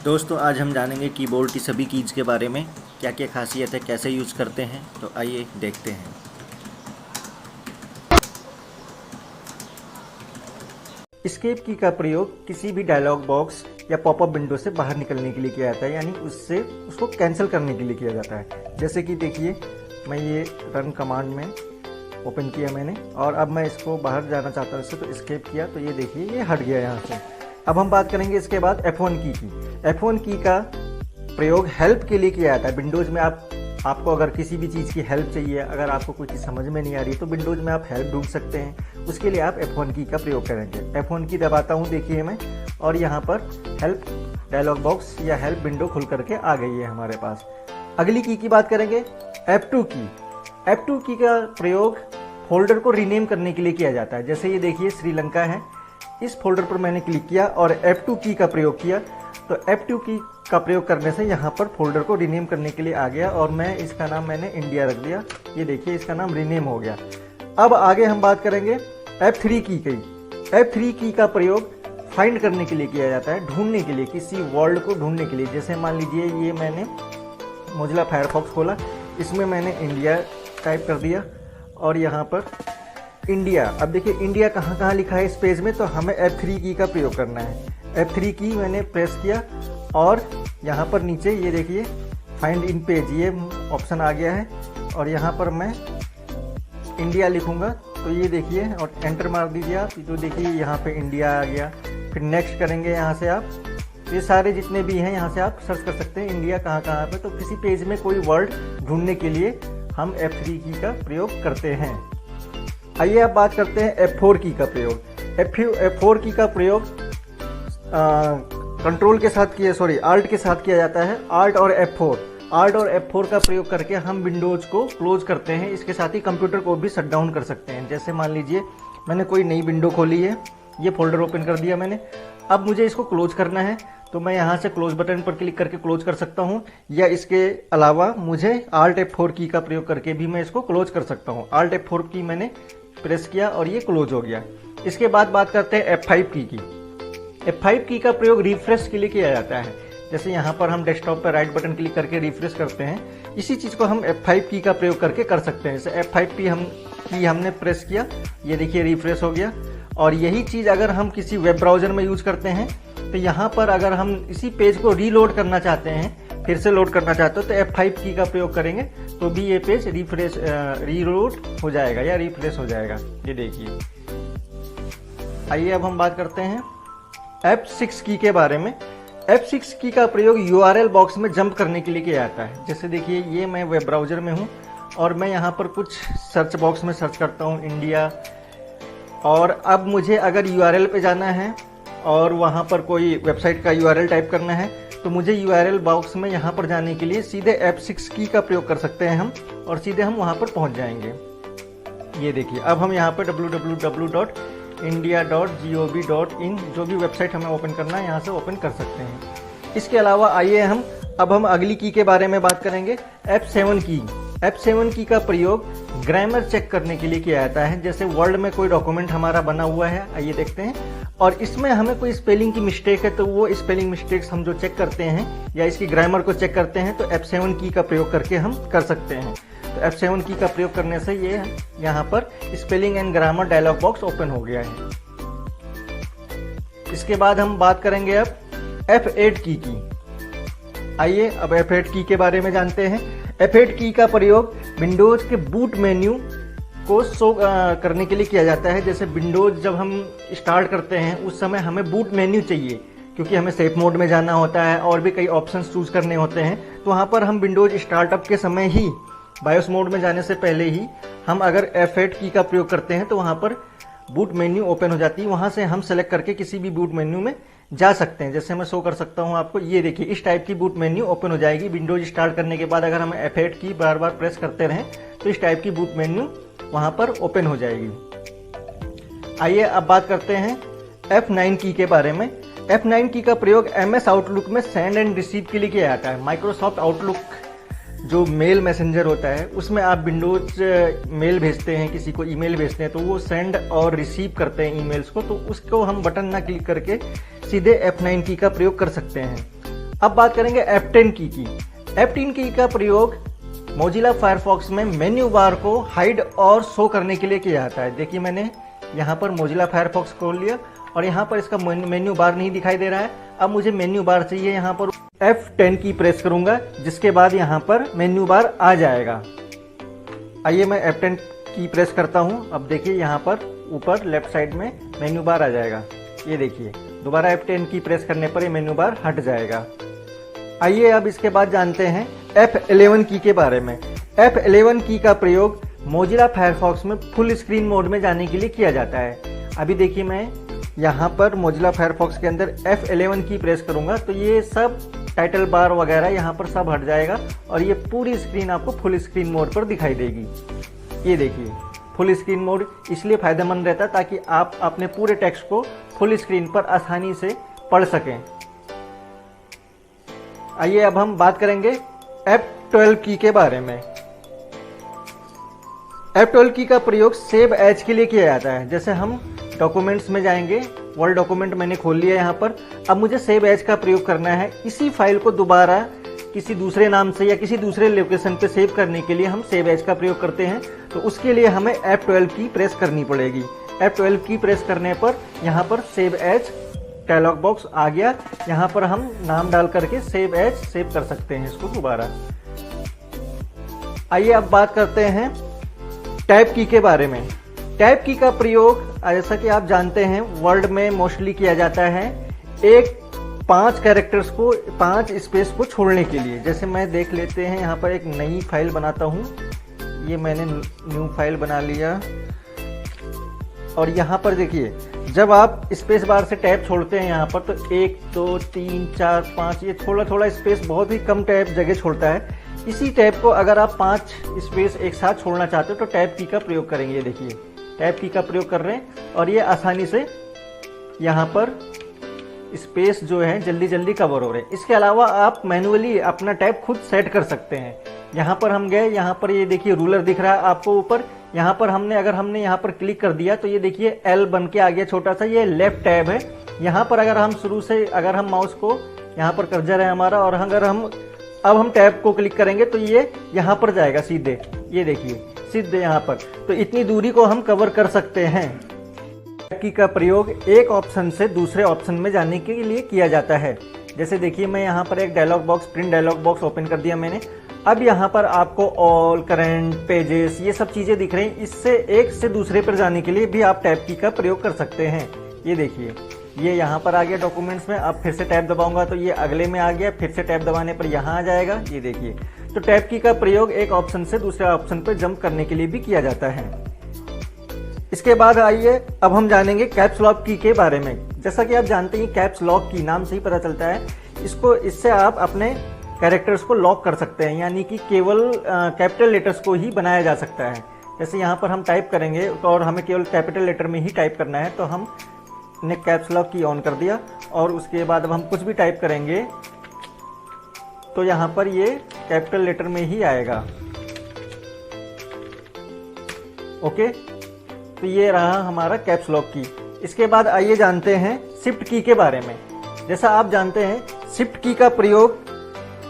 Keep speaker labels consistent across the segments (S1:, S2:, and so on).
S1: दोस्तों आज हम जानेंगे कीबोर्ड की सभी कीज़ के बारे में, क्या क्या खासियत है, कैसे यूज़ करते हैं। तो आइए देखते हैं। एस्केप की का प्रयोग किसी भी डायलॉग बॉक्स या पॉपअप विंडो से बाहर निकलने के लिए किया जाता है, यानी उसको कैंसिल करने के लिए किया जाता है। जैसे कि देखिए, मैं ये रन कमांड में ओपन किया मैंने, और अब मैं इसको बाहर जाना चाहता हूँ इससे, तो एस्केप किया तो ये देखिए ये हट गया यहाँ से। अब हम बात करेंगे इसके बाद F1 की। F1 की का प्रयोग हेल्प के लिए किया जाता है। विंडोज़ में आपको अगर किसी भी चीज़ की हेल्प चाहिए, अगर आपको कोई चीज़ समझ में नहीं आ रही तो विंडोज़ में आप हेल्प ढूंढ सकते हैं। उसके लिए आप F1 की का प्रयोग करेंगे। F1 की दबाता हूँ, देखिए मैं, और यहाँ पर हेल्प डायलॉग बॉक्स या हेल्प विंडो खुल करके आ गई है हमारे पास। अगली की बात करेंगे F2 की। F2 की का प्रयोग फोल्डर को रीनेम करने के लिए किया जाता है। जैसे ये देखिए श्रीलंका है, इस फोल्डर पर मैंने क्लिक किया और F2 की का प्रयोग किया, तो F2 की का प्रयोग करने से यहाँ पर फोल्डर को रीनेम करने के लिए आ गया, और मैं इसका नाम मैंने इंडिया रख दिया। ये देखिए इसका नाम रीनेम हो गया। अब आगे हम बात करेंगे F3 की। F3 की का प्रयोग फाइंड करने के लिए किया जाता है, ढूंढने के लिए, किसी वर्ड को ढूंढने के लिए। जैसे मान लीजिए ये मैंने मोजिला फायरफॉक्स खोला, इसमें मैंने इंडिया टाइप कर दिया और यहाँ पर इंडिया। अब देखिए इंडिया कहाँ कहाँ लिखा है इस पेज में, तो हमें F3 की का प्रयोग करना है। F3 की मैंने प्रेस किया और यहाँ पर नीचे ये देखिए फाइंड इन पेज, ये ऑप्शन आ गया है, और यहाँ पर मैं इंडिया लिखूँगा तो ये देखिए, और एंटर मार दीजिए आप, तो देखिए यहाँ पे इंडिया आ गया। फिर नेक्स्ट करेंगे यहाँ से आप, ये सारे जितने भी हैं यहाँ से आप सर्च कर सकते हैं इंडिया कहाँ कहाँ पे। तो किसी पेज में कोई वर्ड ढूंढने के लिए हम F3 की का प्रयोग करते हैं। आइए अब बात करते हैं F4 की का प्रयोग। F4 की का प्रयोग कंट्रोल के साथ आल्ट के साथ किया जाता है। आल्ट और F4 का प्रयोग करके हम विंडोज को क्लोज करते हैं। इसके साथ ही कंप्यूटर को भी शट डाउन कर सकते हैं। जैसे मान लीजिए मैंने कोई नई विंडो खोली है, ये फोल्डर ओपन कर दिया मैंने, अब मुझे इसको क्लोज करना है तो मैं यहाँ से क्लोज बटन पर क्लिक करके क्लोज कर सकता हूँ, या इसके अलावा मुझे Alt F4 की का प्रयोग करके भी मैं इसको क्लोज कर सकता हूँ। Alt F4 की मैंने प्रेस किया और ये क्लोज हो गया। इसके बाद बात करते हैं F5 की। F5 की का प्रयोग रिफ्रेश के लिए किया जाता है। जैसे यहाँ पर हम डेस्कटॉप पर राइट बटन क्लिक करके रिफ्रेश करते हैं, इसी चीज़ को हम F5 की का प्रयोग करके कर सकते हैं। जैसे F5 की हमने प्रेस किया, ये देखिए रिफ्रेश हो गया। और यही चीज़ अगर हम किसी वेब ब्राउज़र में यूज़ करते हैं तो यहाँ पर अगर हम इसी पेज को रीलोड करना चाहते हैं, फिर से लोड करना चाहते हो, तो F5 की का प्रयोग करेंगे तो भी ये पेज रीलोड हो जाएगा या रिफ्रेश हो जाएगा। ये देखिए। आइए अब हम बात करते हैं F6 की के बारे में। F6 की का प्रयोग URL बॉक्स में जंप करने के लिए किया जाता है। जैसे देखिए ये मैं वेब ब्राउज़र में हूँ और मैं यहाँ पर कुछ सर्च बॉक्स में सर्च करता हूँ इंडिया, और अब मुझे अगर URL पे जाना है और वहाँ पर कोई वेबसाइट का URL टाइप करना है, तो मुझे URL बॉक्स में यहाँ पर जाने के लिए सीधे F6 की का प्रयोग कर सकते हैं हम, और सीधे हम वहाँ पर पहुँच जाएंगे। ये देखिए अब हम यहाँ पर www.india.gov.in जो भी वेबसाइट हमें ओपन करना है यहाँ से ओपन कर सकते हैं। इसके अलावा आइए हम अगली की के बारे में बात करेंगे, F7 की। F7 की का प्रयोग ग्रामर चेक करने के लिए किया जाता है। जैसे वर्ड में कोई डॉक्यूमेंट हमारा बना हुआ है, आइए देखते हैं, और इसमें हमें कोई स्पेलिंग की मिस्टेक है, तो वो स्पेलिंग मिस्टेक्स हम जो चेक करते हैं या इसकी ग्रामर को चेक करते हैं, तो F7 की का प्रयोग करके हम कर सकते हैं। तो F7 की का प्रयोग करने से ये यहाँ पर spelling and grammar dialogue box open हो गया है। इसके बाद हम बात करेंगे अब F8 की। आइए अब F8 की के बारे में जानते हैं। F8 की का प्रयोग विंडोज के बूट मेन्यू को शो करने के लिए किया जाता है। जैसे विंडोज जब हम स्टार्ट करते हैं उस समय हमें बूट मेन्यू चाहिए, क्योंकि हमें सेफ मोड में जाना होता है और भी कई ऑप्शंस चूज करने होते हैं। तो वहाँ पर हम विंडोज स्टार्टअप के समय ही, बायोस मोड में जाने से पहले ही, हम अगर F8 की का प्रयोग करते हैं तो वहाँ पर बूट मेन्यू ओपन हो जाती है। वहाँ से हम सेलेक्ट करके किसी भी बूट मेन्यू में जा सकते हैं। जैसे मैं शो कर सकता हूँ आपको, ये देखिए इस टाइप की बूट मेन्यू ओपन हो जाएगी। विंडोज स्टार्ट करने के बाद अगर हम F8 की बार बार प्रेस करते रहें तो इस टाइप की बूट मेन्यू वहाँ पर ओपन हो जाएगी। आइए अब बात करते हैं F9 की के बारे में। F9 की का प्रयोग MS आउटलुक में सेंड एंड रिसीव के लिए किया जाता है। माइक्रोसॉफ्ट आउटलुक जो मेल मैसेंजर होता है उसमें आप विंडोज मेल भेजते हैं, किसी को ईमेल भेजते हैं, तो वो सेंड और रिसीव करते हैं ईमेल्स को, तो उसको हम बटन ना क्लिक करके सीधे F9 की का प्रयोग कर सकते हैं। अब बात करेंगे F10 की। F10 की का प्रयोग मोजिला फायरफॉक्स में मेन्यू बार को हाइड और शो करने के लिए किया जाता है। देखिए मैंने यहाँ पर मोजिला फायरफॉक्स खोल लिया और यहाँ पर इसका मेन्यू बार नहीं दिखाई दे रहा है। अब मुझे मेन्यू बार चाहिए, यहाँ पर F10 की प्रेस करूंगा, जिसके बाद यहाँ पर मेन्यू बार आ जाएगा। आइए मैं F10 की प्रेस करता हूँ। अब देखिए यहाँ पर ऊपर लेफ्ट साइड में मेन्यू बार आ जाएगा। ये देखिए दोबारा F10 की प्रेस करने पर ये मेन्यू बार हट जाएगा। आइए अब इसके बाद जानते हैं F11 की के बारे में। F11 की का प्रयोग मोजिला फायरफॉक्स में फुल स्क्रीन मोड में जाने के लिए किया जाता है। अभी देखिए मैं यहाँ पर मोजिला फायरफॉक्स के अंदर F11 की प्रेस करूंगा तो ये सब टाइटल बार वगैरह यहाँ पर सब हट जाएगा और ये पूरी स्क्रीन आपको फुल स्क्रीन मोड पर दिखाई देगी। ये देखिए फुल स्क्रीन मोड इसलिए फायदेमंद रहता है ताकि आप अपने पूरे टेक्स्ट को फुल स्क्रीन पर आसानी से पढ़ सकें। आइए अब हम बात करेंगे F12 की के बारे में। F12 की का प्रयोग सेव एज के लिए किया जाता है। जैसे हम डॉक्यूमेंट्स में जाएंगे, वर्ड डॉक्यूमेंट मैंने खोल लिया यहाँ पर, अब मुझे सेव एज का प्रयोग करना है। इसी फाइल को दोबारा किसी दूसरे नाम से या किसी दूसरे लोकेशन पे सेव करने के लिए हम सेव एज का प्रयोग करते हैं, तो उसके लिए हमें F12 की प्रेस करनी पड़ेगी। F12 की प्रेस करने पर यहाँ पर सेव एज डायलॉग बॉक्स आ गया। यहाँ पर हम नाम डाल करके सेव एज सेव कर सकते हैं इसको दोबारा। आइए अब बात करते हैं टैब की के बारे में। टैब की का प्रयोग जैसा कि आप जानते हैं वर्ड में मोस्टली किया जाता है एक 5 कैरेक्टर्स को 5 स्पेस को छोड़ने के लिए। जैसे मैं देख लेते हैं यहाँ पर एक नई फाइल बनाता हूँ। ये मैंने न्यू फाइल बना लिया और यहाँ पर देखिए जब आप स्पेस बार से टैब छोड़ते हैं यहाँ पर तो 1 2 3 4 5 ये थोड़ा थोड़ा स्पेस बहुत ही कम टैब जगह छोड़ता है। इसी टैब को अगर आप 5 स्पेस एक साथ छोड़ना चाहते हो तो टैब की का प्रयोग करेंगे। ये देखिए टैब की का प्रयोग कर रहे हैं और ये आसानी से यहाँ पर स्पेस जो है जल्दी जल्दी कवर हो रहे हैं। इसके अलावा आप मैन्युअली अपना टैब खुद सेट कर सकते हैं। यहाँ पर हम गए, यहाँ पर ये देखिए रूलर दिख रहा है आपको ऊपर। यहाँ पर अगर हमने यहाँ पर क्लिक कर दिया तो ये देखिए L बन के आ गया छोटा सा, ये लेफ्ट टैब है। यहाँ पर अगर हम शुरू से अगर हम माउस को यहाँ पर कर्सर है हमारा और अगर हम टैब को क्लिक करेंगे तो ये यहाँ पर जाएगा सीधे। ये देखिए सीधे यहाँ पर, तो इतनी दूरी को हम कवर कर सकते हैं। टैब की का प्रयोग एक ऑप्शन से दूसरे ऑप्शन में जाने के लिए किया जाता है। जैसे देखिए मैं यहाँ पर एक dialogue box print dialogue box open कर दिया मैंने। अब यहाँ पर आपको ऑल करंट पेजेस ये सब चीजें दिख रही हैं। इससे एक से दूसरे पर जाने के लिए भी आप टैब की का प्रयोग कर सकते हैं। ये देखिए ये यहाँ पर आ गया डॉक्यूमेंट्स में। अब फिर से टैब दबाऊंगा तो ये अगले में आ गया, फिर से टैब दबाने पर यहाँ आ जाएगा। ये देखिए तो टैब की का प्रयोग एक ऑप्शन से दूसरे ऑप्शन पर जंप करने के लिए भी किया जाता है। इसके बाद आइए अब हम जानेंगे कैप्स लॉक की के बारे में। जैसा कि आप जानते हैं कैप्स लॉक की नाम से ही पता चलता है, इससे आप अपने कैरेक्टर्स को लॉक कर सकते हैं, यानी कि केवल कैपिटल लेटर्स को ही बनाया जा सकता है। जैसे यहाँ पर हम टाइप करेंगे और हमें केवल कैपिटल लेटर में ही टाइप करना है, तो हमने कैप्स लॉक की ऑन कर दिया और उसके बाद अब हम कुछ भी टाइप करेंगे तो यहाँ पर ये कैपिटल लेटर में ही आएगा। ओके, तो ये रहा हमारा कैप्स लॉक की। इसके बाद आइए जानते हैं शिफ्ट की के बारे में। जैसा आप जानते हैं शिफ्ट की का प्रयोग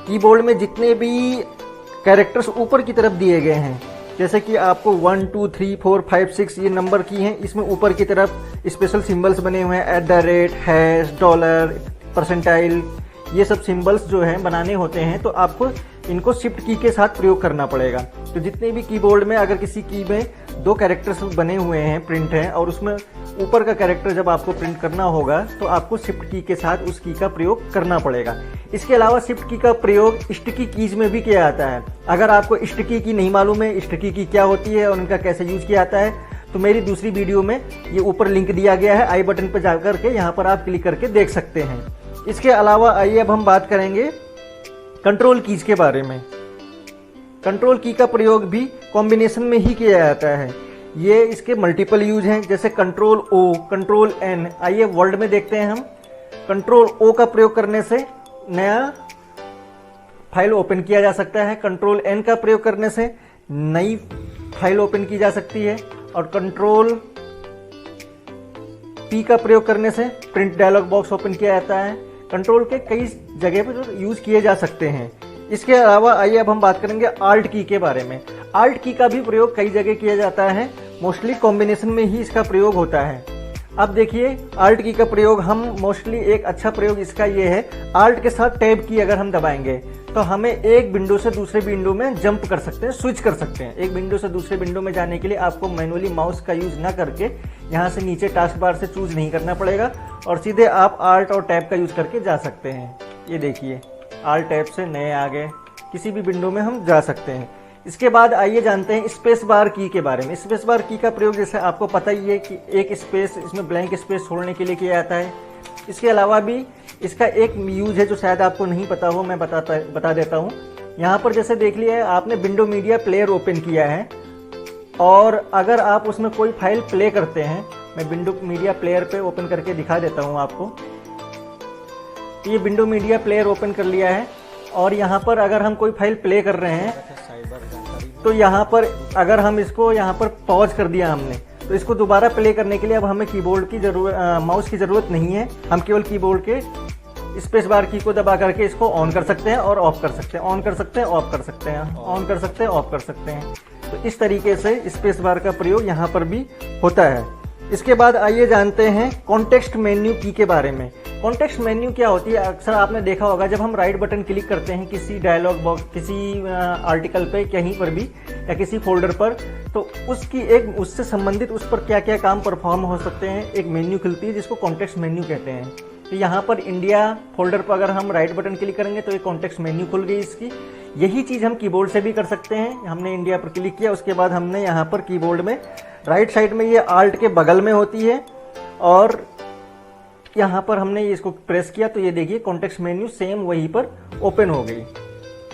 S1: कीबोर्ड में जितने भी कैरेक्टर्स ऊपर की तरफ दिए गए हैं, जैसे कि आपको 1 2 3 4 5 6 ये नंबर की हैं, इसमें ऊपर की तरफ स्पेशल सिंबल्स बने हुए हैं, @ $, परसेंटाइल, ये सब सिंबल्स जो हैं बनाने होते हैं, तो आपको इनको शिफ्ट की के साथ प्रयोग करना पड़ेगा। तो जितने भी कीबोर्ड में अगर किसी की में 2 कैरेक्टर्स बने हुए हैं, प्रिंट हैं, और उसमें ऊपर का कैरेक्टर जब आपको प्रिंट करना होगा तो आपको शिफ्ट की के साथ उस की का प्रयोग करना पड़ेगा। इसके अलावा शिफ्ट की का प्रयोग स्टिकी कीज में भी किया जाता है। अगर आपको स्टिकी की नहीं मालूम है, स्टिकी की क्या होती है और उनका कैसे यूज किया जाता है, तो मेरी दूसरी वीडियो में ये ऊपर लिंक दिया गया है, आई बटन पर जाकर के यहाँ पर आप क्लिक करके देख सकते हैं। इसके अलावा आइए अब हम बात करेंगे कंट्रोल कीज के बारे में। कंट्रोल की का प्रयोग भी कॉम्बिनेशन में ही किया जाता है। ये इसके मल्टीपल यूज हैं, जैसे कंट्रोल O, कंट्रोल N। आइए वर्ड में देखते हैं हम। कंट्रोल O का प्रयोग करने से नया फाइल ओपन किया जा सकता है, कंट्रोल N का प्रयोग करने से नई फाइल ओपन की जा सकती है, और कंट्रोल P का प्रयोग करने से प्रिंट डायलॉग बॉक्स ओपन किया जाता है। कंट्रोल के कई जगह पर जो यूज किए जा सकते हैं। इसके अलावा आइए अब हम बात करेंगे आल्ट की के बारे में। आल्ट की का भी प्रयोग कई जगह किया जाता है, मोस्टली कॉम्बिनेशन में ही इसका प्रयोग होता है। अब देखिए आल्ट की का प्रयोग हम मोस्टली एक अच्छा प्रयोग इसका ये है, आल्ट के साथ टैब की अगर हम दबाएंगे तो हमें एक विंडो से दूसरे विंडो में जंप कर सकते हैं, स्विच कर सकते हैं। एक विंडो से दूसरे विंडो में जाने के लिए आपको मैनुअली माउस का यूज ना करके यहाँ से नीचे टास्क बार से चूज नहीं करना पड़ेगा और सीधे आप आल्ट और टैब का यूज करके जा सकते हैं। ये देखिए आल्ट टैब से नए आगे किसी भी विंडो में हम जा सकते हैं। इसके बाद आइए जानते हैं स्पेस बार की के बारे में। स्पेस बार की का प्रयोग जैसे आपको पता ही है कि एक स्पेस, इसमें ब्लैंक स्पेस छोड़ने के लिए किया जाता है। इसके अलावा भी इसका एक यूज है जो शायद आपको नहीं पता हो, मैं बता देता हूँ। यहाँ पर जैसे देख लिया है आपने विंडो मीडिया प्लेयर ओपन किया है और अगर आप उसमें कोई फाइल प्ले करते हैं, मैं विंडो मीडिया प्लेयर पे ओपन करके दिखा देता हूँ आपको। ये विंडो मीडिया प्लेयर ओपन कर लिया है और यहाँ पर अगर हम कोई फाइल प्ले कर रहे हैं तो यहाँ पर अगर हम इसको यहाँ पर पॉज कर दिया हमने, तो इसको दोबारा प्ले करने के लिए अब हमें कीबोर्ड की माउस की जरूरत नहीं है। हम केवल कीबोर्ड के स्पेस बार की को दबा करके इसको ऑन कर सकते हैं और ऑफ कर सकते हैं, ऑन कर सकते हैं, ऑफ कर सकते हैं, ऑन कर सकते हैं, ऑफ कर सकते हैं। तो इस तरीके से स्पेस बार का प्रयोग यहाँ पर भी होता है। इसके बाद आइए जानते हैं कॉन्टेक्स्ट मेन्यू की के बारे में। कॉन्टेक्स्ट मेन्यू क्या होती है? अक्सर आपने देखा होगा जब हम राइट बटन क्लिक करते हैं किसी डायलॉग बॉक्स, किसी आर्टिकल पे, कहीं पर भी या किसी फोल्डर पर, तो उसकी एक उससे संबंधित उस पर क्या क्या काम परफॉर्म हो सकते हैं एक मेन्यू खुलती है जिसको कॉन्टेक्स्ट मेन्यू कहते हैं। तो यहाँ पर इंडिया फोल्डर पर अगर हम राइट बटन क्लिक करेंगे तो एक कॉन्टेक्स्ट मेन्यू खुल गई इसकी। यही चीज़ हम कीबोर्ड से भी कर सकते हैं। हमने इंडिया पर क्लिक किया, उसके बाद हमने यहाँ पर कीबोर्ड में राइट साइड में ये आल्ट के बगल में होती है और यहाँ पर हमने इसको प्रेस किया तो ये देखिए कॉन्टेक्स्ट मेन्यू सेम वहीं पर ओपन हो गई।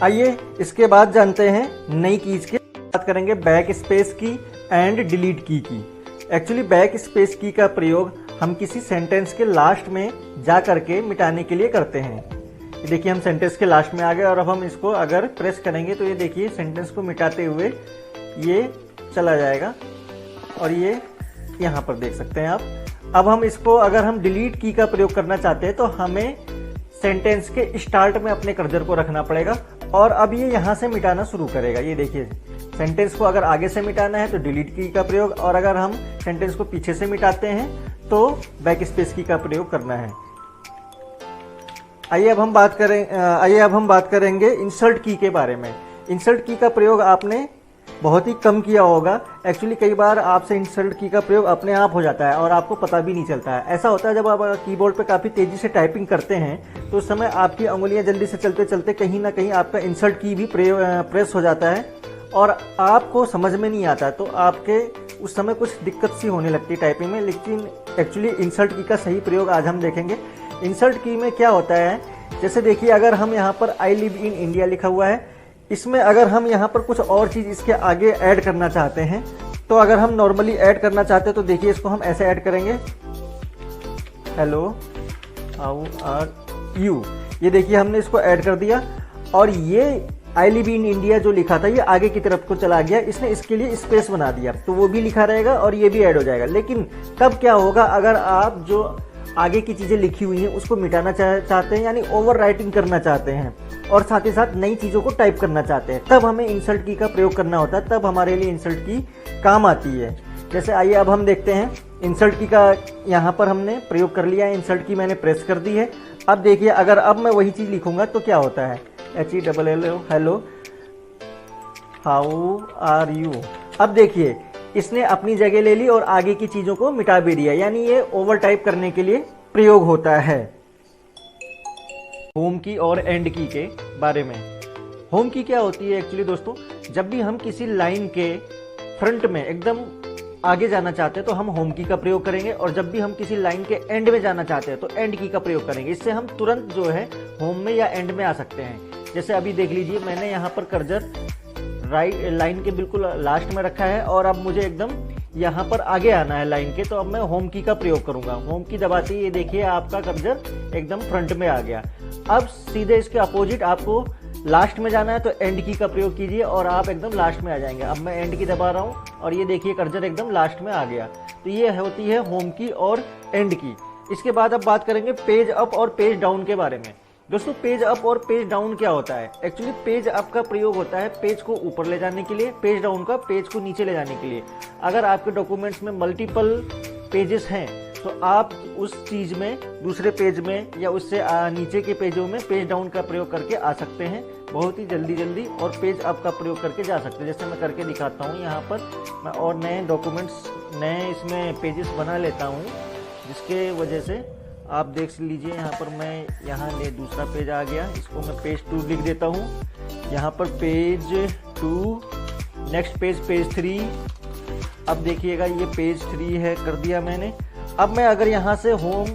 S1: आइए इसके बाद जानते हैं नई कीज की बात करेंगे, बैक स्पेस की एंड डिलीट की। एक्चुअली बैक स्पेस की का प्रयोग हम किसी सेंटेंस के लास्ट में जा करके मिटाने के लिए करते हैं। ये देखिए हम सेंटेंस के लास्ट में आ गए और अब हम इसको अगर प्रेस करेंगे तो ये देखिए सेंटेंस को मिटाते हुए ये चला जाएगा और ये यहाँ पर देख सकते हैं आप। अब हम इसको अगर हम डिलीट की का प्रयोग करना चाहते हैं तो हमें सेंटेंस के स्टार्ट में अपने कर्सर को रखना पड़ेगा और अब ये यहाँ से मिटाना शुरू करेगा। ये देखिए सेंटेंस को अगर आगे से मिटाना है तो डिलीट की का प्रयोग, और अगर हम सेंटेंस को पीछे से मिटाते हैं तो बैक स्पेस की का प्रयोग करना है। आइए अब हम बात करेंगे इंसर्ट की के बारे में। इंसर्ट की का प्रयोग आपने बहुत ही कम किया होगा। एक्चुअली कई बार आपसे इंसर्ट की का प्रयोग अपने आप हो जाता है और आपको पता भी नहीं चलता है। ऐसा होता है जब आप कीबोर्ड पे काफ़ी तेज़ी से टाइपिंग करते हैं तो उस समय आपकी उंगलियां जल्दी से चलते चलते कहीं ना कहीं आपका इंसर्ट की भी प्रेस हो जाता है और आपको समझ में नहीं आता, तो आपके उस समय कुछ दिक्कत सी होने लगती है टाइपिंग में। लेकिन एक्चुअली इंसर्ट की का सही प्रयोग आज हम देखेंगे। इंसर्ट की में क्या होता है, जैसे देखिए अगर हम यहाँ पर आई लिव इन इंडिया लिखा हुआ है, इसमें अगर हम यहाँ पर कुछ और चीज़ इसके आगे ऐड करना चाहते हैं तो अगर हम नॉर्मली ऐड करना चाहते हैं तो देखिए इसको हम ऐसे ऐड करेंगे, हेलो हाउ आर यू। ये देखिए हमने इसको ऐड कर दिया और ये आई लिव इन इंडिया जो लिखा था ये आगे की तरफ को चला गया। इसने इसके लिए स्पेस बना दिया तो वो भी लिखा रहेगा और ये भी ऐड हो जाएगा। लेकिन तब क्या होगा अगर आप जो आगे की चीज़ें लिखी हुई हैं उसको मिटाना चाहते हैं, यानी ओवर राइटिंग करना चाहते हैं और साथ ही साथ नई चीज़ों को टाइप करना चाहते हैं, तब हमें इंसर्ट की का प्रयोग करना होता है। तब हमारे लिए इंसर्ट की काम आती है। जैसे आइए अब हम देखते हैं इंसर्ट की का यहाँ पर हमने प्रयोग कर लिया है। इंसर्ट की मैंने प्रेस कर दी है। अब देखिए अगर अब मैं वही चीज़ लिखूंगा तो क्या होता है, HELLO hello how are you. अब देखिए इसने अपनी जगह ले ली और आगे की चीज़ों को मिटा भी दिया, यानी ये ओवर टाइप करने के लिए प्रयोग होता है। होम की और एंड की के बारे में। होम की क्या होती है एक्चुअली दोस्तों, जब भी हम किसी लाइन के फ्रंट में एकदम आगे जाना चाहते हैं तो हम होम की का प्रयोग करेंगे और जब भी हम किसी लाइन के एंड में जाना चाहते हैं तो एंड की का प्रयोग करेंगे। इससे हम तुरंत जो है होम में या एंड में आ सकते हैं। जैसे अभी देख लीजिए मैंने यहाँ पर कर्सर राइट लाइन के बिल्कुल लास्ट में रखा है और अब मुझे एकदम यहाँ पर आगे आना है लाइन के, तो अब मैं होम की का प्रयोग करूंगा। होम की दबाते ही ये देखिए आपका कर्सर एकदम फ्रंट में आ गया। अब सीधे इसके अपोजिट आपको लास्ट में जाना है तो एंड की का प्रयोग कीजिए और आप एकदम लास्ट में आ जाएंगे। अब मैं एंड की दबा रहा हूँ और ये देखिए कर्सर एकदम लास्ट में आ गया। तो ये होती है होम की और एंड की। इसके बाद अब बात करेंगे पेज अप और पेज डाउन के बारे में। दोस्तों पेज अप और पेज डाउन क्या होता है? एक्चुअली पेज अप का प्रयोग होता है पेज को ऊपर ले जाने के लिए, पेज डाउन का पेज को नीचे ले जाने के लिए। अगर आपके डॉक्यूमेंट्स में मल्टीपल पेजेस हैं तो आप उस चीज में दूसरे पेज में या उससे नीचे के पेजों में पेज डाउन का प्रयोग करके आ सकते हैं बहुत ही जल्दी और पेज अप का प्रयोग करके जा सकते हैं। जैसे मैं करके दिखाता हूँ यहाँ पर मैं, और नए डॉक्यूमेंट्स नए इसमें पेजेस बना लेता हूँ, जिसके वजह से आप देख लीजिए यहाँ पर मैं ये दूसरा पेज आ गया, इसको मैं पेज 2 लिख देता हूँ। यहाँ पर पेज 2, नेक्स्ट पेज 3। अब देखिएगा ये पेज 3 है, कर दिया मैंने। अब मैं अगर यहाँ से होम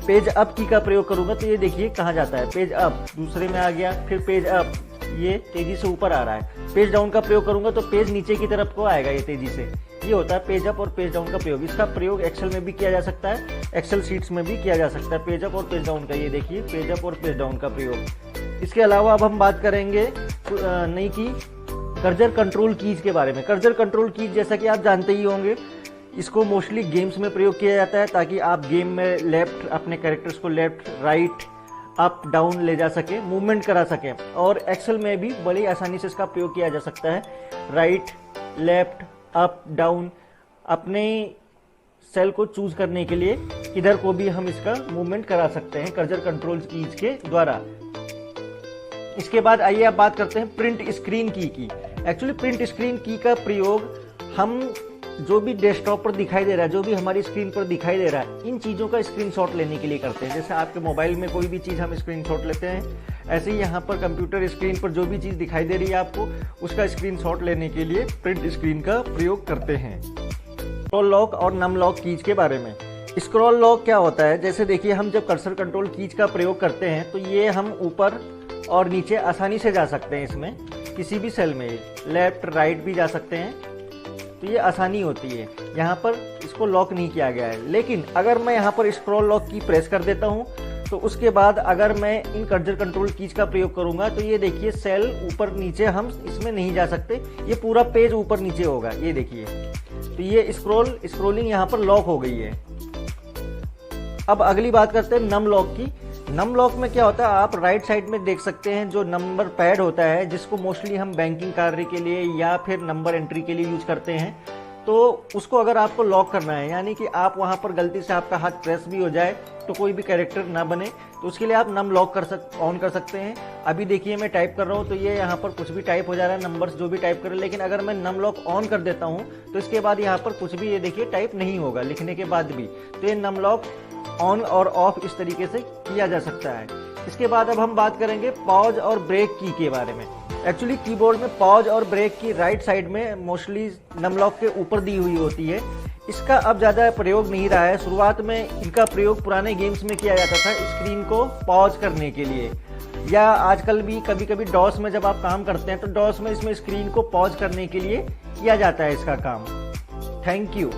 S1: पेज अप की का प्रयोग करूंगा तो ये देखिए कहाँ जाता है, पेज अप दूसरे में आ गया, फिर पेज अप ये तेजी से ऊपर आ रहा है। पेज डाउन का प्रयोग करूंगा तो पेज नीचे की तरफ को आएगा ये तेजी से। ये होता है पेज अप और पेज डाउन का प्रयोग। इसका प्रयोग एक्सेल में भी किया जा सकता है, एक्सेल शीट्स में भी किया जा सकता है पेज अप और पेज डाउन का। ये देखिए पेज अप और पेज डाउन का प्रयोग। इसके अलावा अब हम बात करेंगे नई की कर्सर कंट्रोल कीज के बारे में। कर्सर कंट्रोल कीज जैसा कि आप जानते ही होंगे, इसको मोस्टली गेम्स में प्रयोग किया जाता है ताकि आप गेम में लेफ्ट अपने कैरेक्टर्स को लेफ्ट राइट अप डाउन ले जा सके, मूवमेंट करा सके। और एक्सेल में भी बड़ी आसानी से इसका प्रयोग किया जा सकता है, राइट लेफ्ट अप डाउन अपने सेल को चूज करने के लिए इधर को भी हम इसका मूवमेंट करा सकते हैं कर्सर कंट्रोल कीज के द्वारा। इसके बाद आइए अब बात करते हैं प्रिंट स्क्रीन की। एक्चुअली प्रिंट स्क्रीन की का प्रयोग हम जो भी डेस्कटॉप पर दिखाई दे रहा है, जो भी हमारी स्क्रीन पर दिखाई दे रहा है, इन चीज़ों का स्क्रीनशॉट लेने के लिए करते हैं। जैसे आपके मोबाइल में कोई भी चीज़ हम स्क्रीनशॉट लेते हैं, ऐसे ही यहाँ पर कंप्यूटर स्क्रीन पर जो भी चीज़ दिखाई दे रही है आपको, उसका स्क्रीनशॉट लेने के लिए प्रिंट स्क्रीन का प्रयोग करते हैं। स्क्रॉल लॉक और नम लॉक कीज के बारे में। स्क्रॉल लॉक क्या होता है? जैसे देखिए हम जब कर्सर कंट्रोल कीज का प्रयोग करते हैं तो ये हम ऊपर और नीचे आसानी से जा सकते हैं, इसमें किसी भी सेल में लेफ्ट राइट भी जा सकते हैं, तो ये आसानी होती है। यहाँ पर इसको लॉक नहीं किया गया है। लेकिन अगर मैं यहाँ पर स्क्रॉल लॉक की प्रेस कर देता हूँ तो उसके बाद अगर मैं इन कर्सर कंट्रोल कीज का प्रयोग करूंगा तो ये देखिए सेल ऊपर नीचे हम इसमें नहीं जा सकते, ये पूरा पेज ऊपर नीचे होगा। ये देखिए तो ये स्क्रोलिंग यहाँ पर लॉक हो गई है। अब अगली बात करते हैं नम लॉक की। नम लॉक में क्या होता है, आप राइट साइड में देख सकते हैं जो नंबर पैड होता है, जिसको मोस्टली हम बैंकिंग कार्य के लिए या फिर नंबर एंट्री के लिए यूज करते हैं। तो उसको अगर आपको लॉक करना है, यानी कि आप वहां पर गलती से आपका हाथ प्रेस भी हो जाए तो कोई भी कैरेक्टर ना बने, तो उसके लिए आप नम लॉक ऑन कर सकते हैं। अभी देखिए मैं टाइप कर रहा हूँ तो ये यहाँ पर कुछ भी टाइप हो जा रहा है, नंबर्स जो भी टाइप करें। लेकिन अगर मैं नम लॉक ऑन कर देता हूँ तो इसके बाद यहाँ पर कुछ भी ये देखिए टाइप नहीं होगा लिखने के बाद भी। तो ये नम लॉक ऑन और ऑफ इस तरीके से किया जा सकता है। इसके बाद अब हम बात करेंगे पॉज और ब्रेक की के बारे में। एक्चुअली कीबोर्ड में पॉज और ब्रेक की राइट साइड में मोस्टली नम लॉक के ऊपर दी हुई होती है। इसका अब ज़्यादा प्रयोग नहीं रहा है। शुरुआत में इनका प्रयोग पुराने गेम्स में किया जाता था स्क्रीन को पॉज करने के लिए, या आजकल भी कभी कभी डॉस में जब आप काम करते हैं तो डॉस में इसमें स्क्रीन को पॉज करने के लिए किया जाता है इसका काम। Thank you.